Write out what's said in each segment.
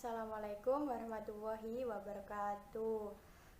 Assalamualaikum warahmatullahi wabarakatuh.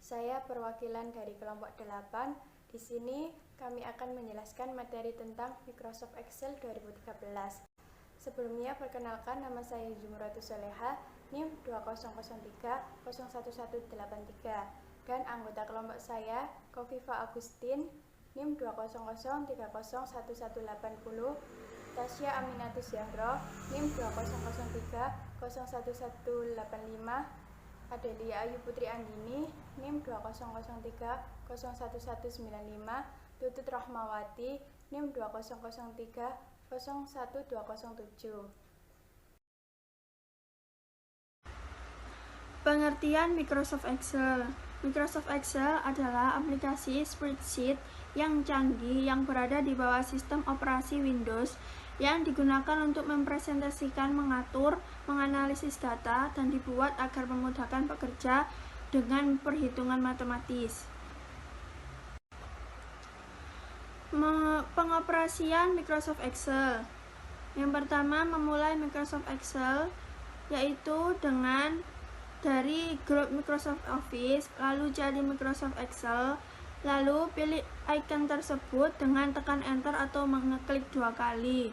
Saya perwakilan dari kelompok 8. Di sini kami akan menjelaskan materi tentang Microsoft Excel 2013. Sebelumnya perkenalkan, nama saya Zumratus Soleha, NIM 2003011183, dan anggota kelompok saya Kofifa Agustin, NIM 200301180, Tasya Aminatus Zahro, NIM 2003011185, Adelia Ayu Putri Andini, NIM 2003011195, Tutut Rahmawati, NIM 2003011207. Pengertian Microsoft Excel. Microsoft Excel adalah aplikasi spreadsheet yang canggih yang berada di bawah sistem operasi Windows yang digunakan untuk mempresentasikan, mengatur, menganalisis data, dan dibuat agar memudahkan pekerja dengan perhitungan matematis. Pengoperasian Microsoft Excel. Yang pertama, memulai Microsoft Excel yaitu dari grup Microsoft Office, lalu cari Microsoft Excel, lalu pilih icon tersebut dengan tekan enter atau mengeklik 2 kali.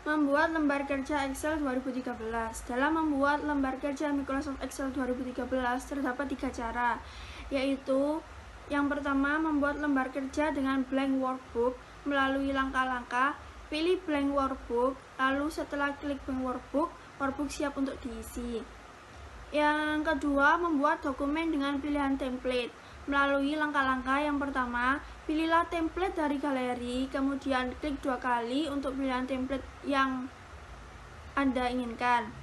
Membuat lembar kerja Excel 2013. Dalam membuat lembar kerja Microsoft Excel 2013 terdapat 3 cara, yaitu yang pertama, membuat lembar kerja dengan blank workbook melalui langkah-langkah. Pilih blank workbook, lalu setelah klik blank workbook siap untuk diisi. Yang kedua, membuat dokumen dengan pilihan template melalui langkah-langkah. Yang pertama, pilihlah template dari galeri, kemudian klik 2 kali untuk pilihan template yang Anda inginkan.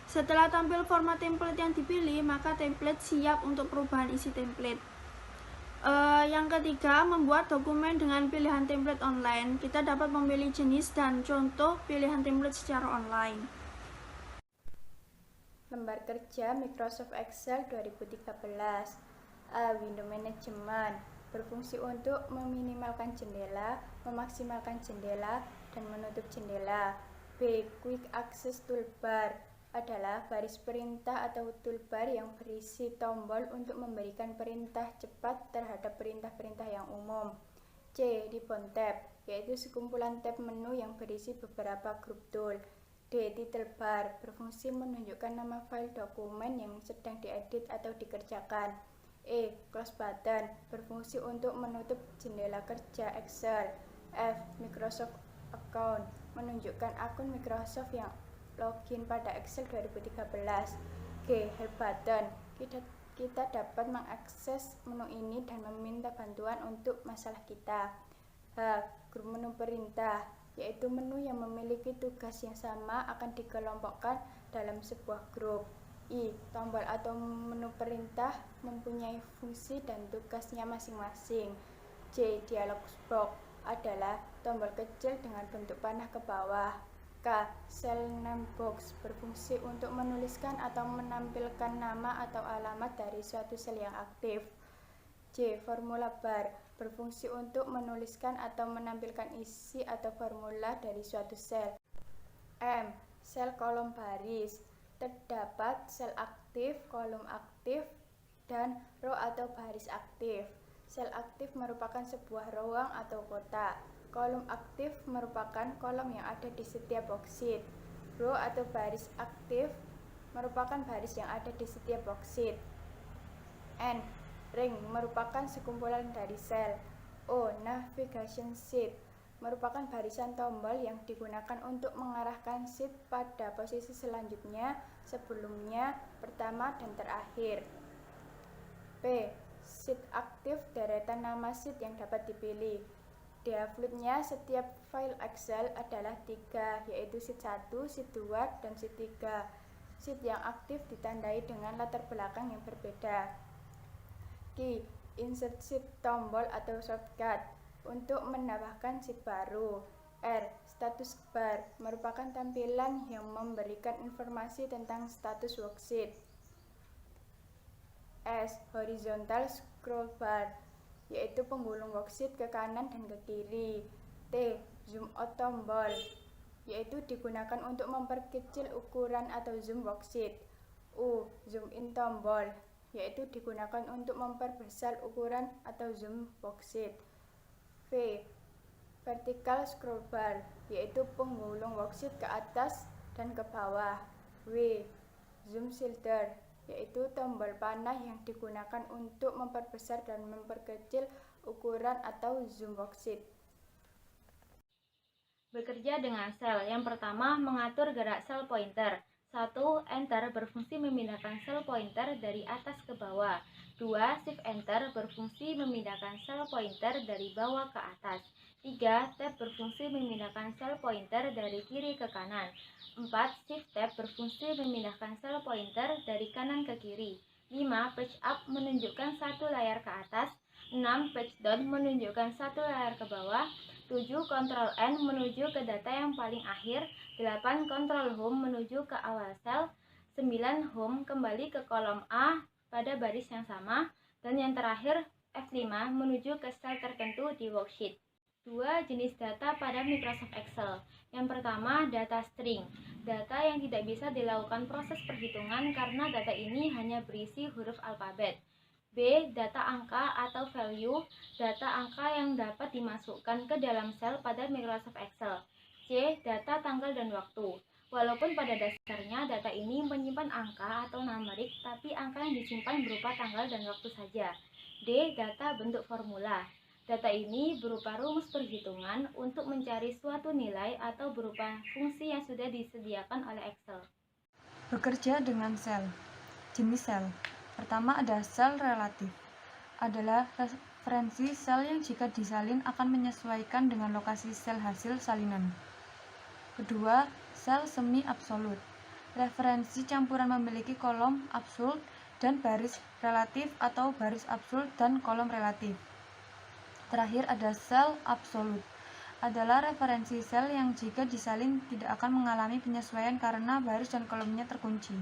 Setelah tampil format template yang dipilih, maka template siap untuk perubahan isi template. Yang ketiga, membuat dokumen dengan pilihan template online. Kita dapat memilih jenis dan contoh pilihan template secara online. Lembar kerja Microsoft Excel 2013. A. Window Management berfungsi untuk meminimalkan jendela, memaksimalkan jendela, dan menutup jendela. B. Quick Access Toolbar adalah baris perintah atau toolbar yang berisi tombol untuk memberikan perintah cepat terhadap perintah-perintah yang umum. C. Ribbon Tab, yaitu sekumpulan tab menu yang berisi beberapa grup tool. D. Title Bar berfungsi menunjukkan nama file dokumen yang sedang diedit atau dikerjakan. E. Close Button berfungsi untuk menutup jendela kerja Excel. F. Microsoft Account menunjukkan akun Microsoft yang login pada Excel 2013. G. Help Button, kita dapat mengakses menu ini dan meminta bantuan untuk masalah kita. H. Grup menu perintah, yaitu menu yang memiliki tugas yang sama akan dikelompokkan dalam sebuah grup. I. Tombol atau menu perintah mempunyai fungsi dan tugasnya masing-masing. J. Dialog box adalah tombol kecil dengan bentuk panah ke bawah. K. Cell Name Box berfungsi untuk menuliskan atau menampilkan nama atau alamat dari suatu sel yang aktif. J. Formula Bar berfungsi untuk menuliskan atau menampilkan isi atau formula dari suatu sel. M. Sel kolom baris, terdapat sel aktif, kolom aktif, dan row atau baris aktif. Sel aktif merupakan sebuah ruang atau kotak. Kolom aktif merupakan kolom yang ada di setiap worksheet. Row atau baris aktif merupakan baris yang ada di setiap worksheet. N. Ring merupakan sekumpulan dari sel. O. Navigation sheet merupakan barisan tombol yang digunakan untuk mengarahkan sheet pada posisi selanjutnya, sebelumnya, pertama, dan terakhir. P. Sheet aktif deretan nama sheet yang dapat dipilih. Defaultnya setiap file Excel adalah 3, yaitu sheet 1, sheet 2, dan sheet 3. Sheet yang aktif ditandai dengan latar belakang yang berbeda. Q. Insert sheet tombol atau shortcut untuk menambahkan sheet baru. R. Status bar merupakan tampilan yang memberikan informasi tentang status worksheet. S. Horizontal scroll bar, yaitu penggulung worksheet ke kanan dan ke kiri. T. Zoom out tombol yaitu digunakan untuk memperkecil ukuran atau zoom worksheet. U. Zoom in tombol, yaitu digunakan untuk memperbesar ukuran atau zoom worksheet. V. Vertical scroll bar, yaitu penggulung worksheet ke atas dan ke bawah. W. Zoom slider, yaitu tombol panah yang digunakan untuk memperbesar dan memperkecil ukuran atau zoom worksheet. Bekerja dengan sel. Yang pertama, mengatur gerak sel pointer. 1. Enter berfungsi memindahkan sel pointer dari atas ke bawah. 2. Shift Enter berfungsi memindahkan sel pointer dari bawah ke atas. 3. Tab berfungsi memindahkan sel pointer dari kiri ke kanan. 4. Shift Tab berfungsi memindahkan sel pointer dari kanan ke kiri. 5. Page Up menunjukkan satu layar ke atas. 6. Page Down menunjukkan satu layar ke bawah. 7. Ctrl N menuju ke data yang paling akhir. 8. Ctrl Home menuju ke awal sel. 9. Home kembali ke kolom A pada baris yang sama. Dan yang terakhir F5 menuju ke sel tertentu di worksheet. 2. Jenis data pada Microsoft Excel. Yang pertama, data string. Data yang tidak bisa dilakukan proses perhitungan karena data ini hanya berisi huruf alfabet. B. Data angka atau value. Data angka yang dapat dimasukkan ke dalam sel pada Microsoft Excel. C. Data tanggal dan waktu. Walaupun pada dasarnya data ini menyimpan angka atau numerik, tapi angka yang disimpan berupa tanggal dan waktu saja. D. Data bentuk formula. Data ini berupa rumus perhitungan untuk mencari suatu nilai atau berupa fungsi yang sudah disediakan oleh Excel. Bekerja dengan sel. Jenis sel. Pertama ada sel relatif. Adalah referensi sel yang jika disalin akan menyesuaikan dengan lokasi sel hasil salinan. Kedua, sel semi absolut. Referensi campuran memiliki kolom absolut dan baris relatif atau baris absolut dan kolom relatif. Terakhir ada sel absolut. Adalah referensi sel yang jika disalin tidak akan mengalami penyesuaian karena baris dan kolomnya terkunci.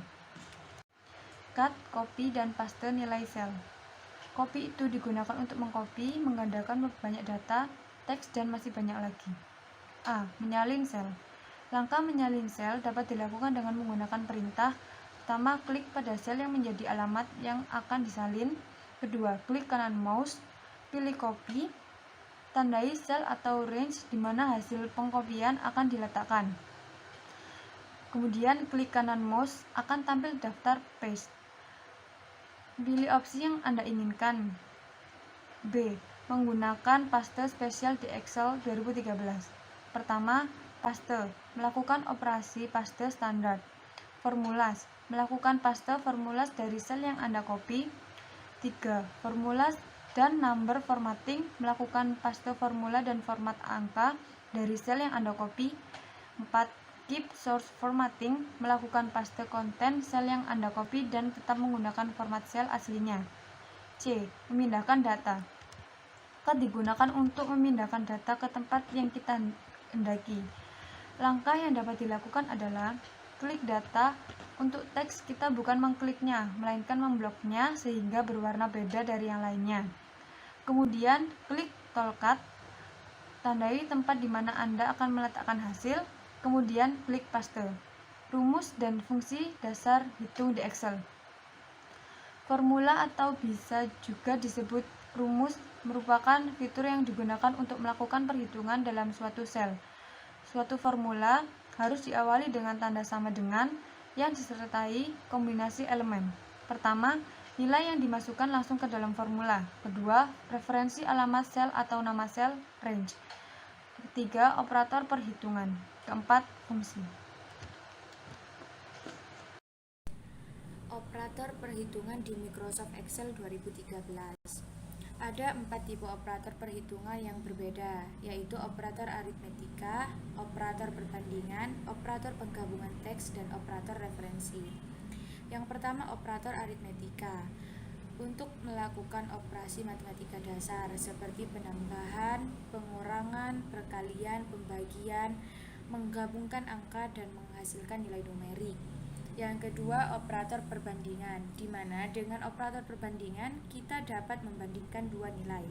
Cut, copy, dan paste nilai sel. Copy itu digunakan untuk mengcopy, menggandakan banyak data, teks, dan masih banyak lagi. A. Menyalin sel. Langkah menyalin sel dapat dilakukan dengan menggunakan perintah. Pertama, klik pada sel yang menjadi alamat yang akan disalin. Kedua, klik kanan mouse, pilih copy, tandai sel atau range di mana hasil pengkopian akan diletakkan. Kemudian klik kanan mouse, akan tampil daftar paste. Pilih opsi yang Anda inginkan. B. Menggunakan paste spesial di Excel 2013. Pertama, paste. Melakukan operasi paste standar. Formulas. Melakukan paste formulas dari sel yang Anda copy. 3. Formulas dan number formatting. Melakukan paste formula dan format angka dari sel yang Anda copy. 4. Keep source formatting. Melakukan paste konten sel yang Anda copy dan tetap menggunakan format sel aslinya. C. Memindahkan data. Cut digunakan untuk memindahkan data ke tempat yang kita hendaki. Langkah yang dapat dilakukan adalah klik data. Untuk teks kita bukan mengkliknya, melainkan membloknya sehingga berwarna beda dari yang lainnya. Kemudian klik tool cut, tandai tempat di mana Anda akan meletakkan hasil, kemudian klik paste. Rumus dan fungsi dasar hitung di Excel. Formula atau bisa juga disebut rumus merupakan fitur yang digunakan untuk melakukan perhitungan dalam suatu sel. Suatu formula harus diawali dengan tanda sama dengan yang disertai kombinasi elemen. Pertama, nilai yang dimasukkan langsung ke dalam formula. Kedua, referensi alamat sel atau nama sel, range. Ketiga, operator perhitungan. Keempat, fungsi. Operator perhitungan di Microsoft Excel 2013. Ada 4 tipe operator perhitungan yang berbeda, yaitu operator aritmetika, operator perbandingan, operator penggabungan teks, dan operator referensi. Yang pertama, operator aritmetika. Untuk melakukan operasi matematika dasar seperti penambahan, pengurangan, perkalian, pembagian, menggabungkan angka, dan menghasilkan nilai numerik. Yang kedua, operator perbandingan, di mana dengan operator perbandingan kita dapat membandingkan dua nilai.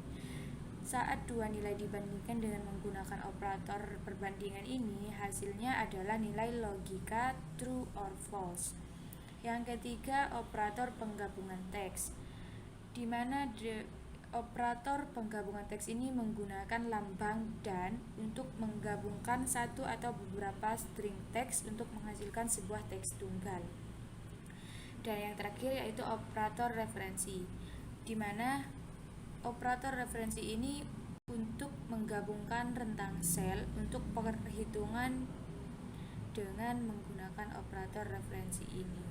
Saat dua nilai dibandingkan dengan menggunakan operator perbandingan ini, hasilnya adalah nilai logika true or false. Yang ketiga, operator penggabungan teks, di mana operator penggabungan teks ini menggunakan lambang dan untuk menggabungkan satu atau beberapa string teks untuk menghasilkan sebuah teks tunggal. Dan yang terakhir yaitu operator referensi, di mana operator referensi ini untuk menggabungkan rentang sel untuk perhitungan dengan menggunakan operator referensi ini.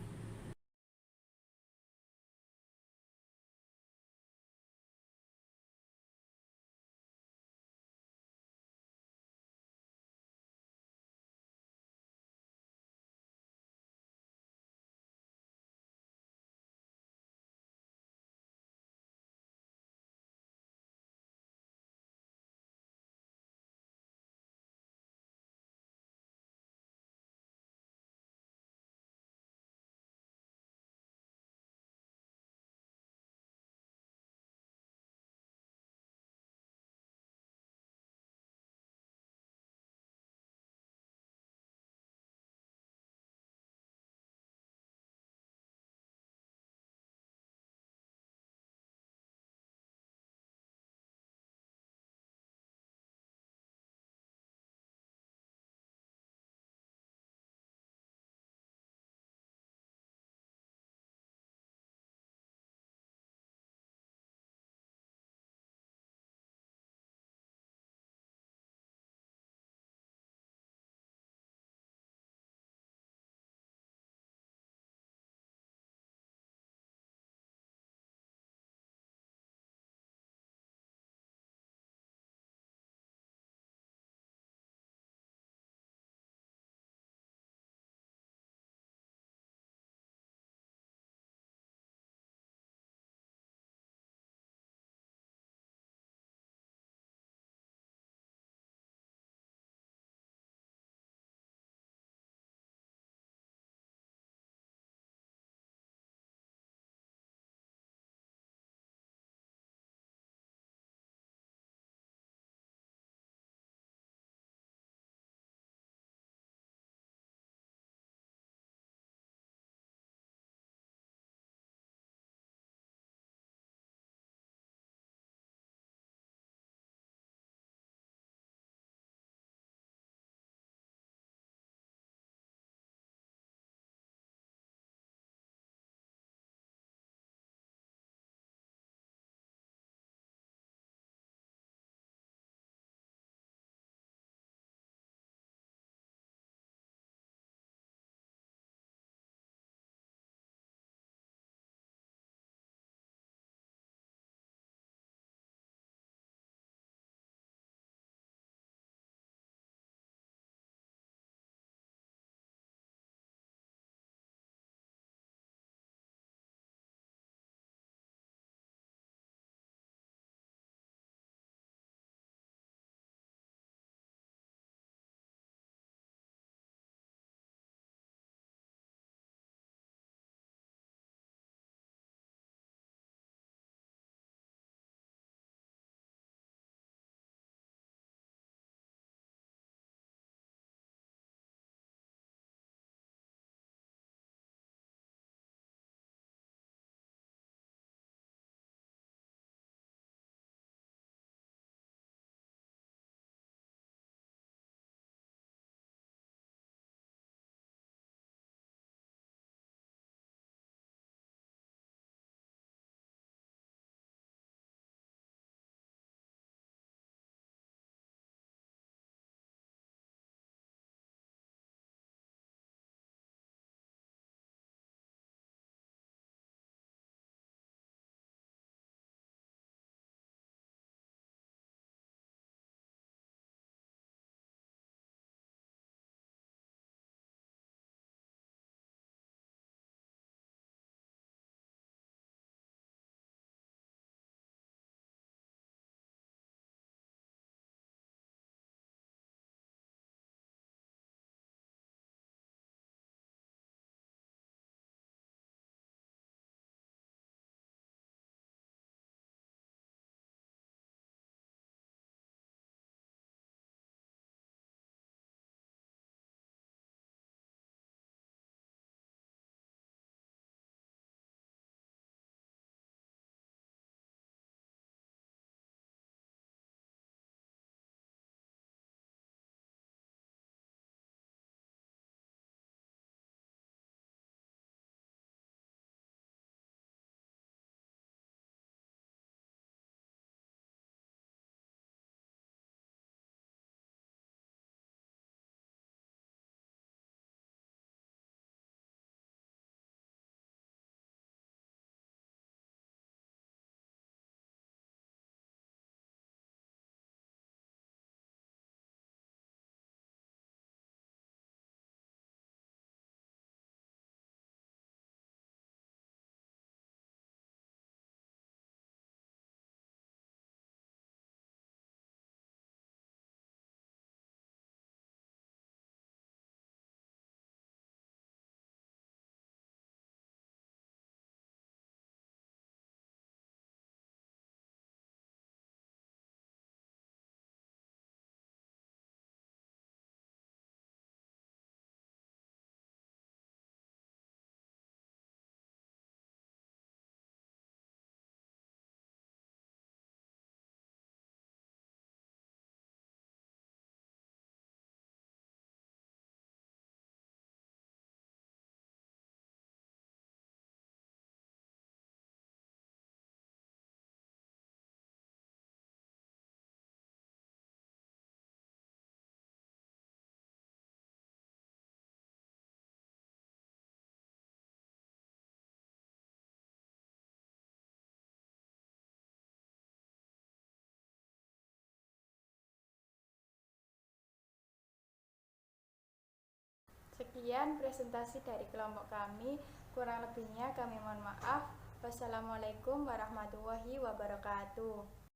Sekian presentasi dari kelompok kami. Kurang lebihnya kami mohon maaf. Wassalamualaikum warahmatullahi wabarakatuh.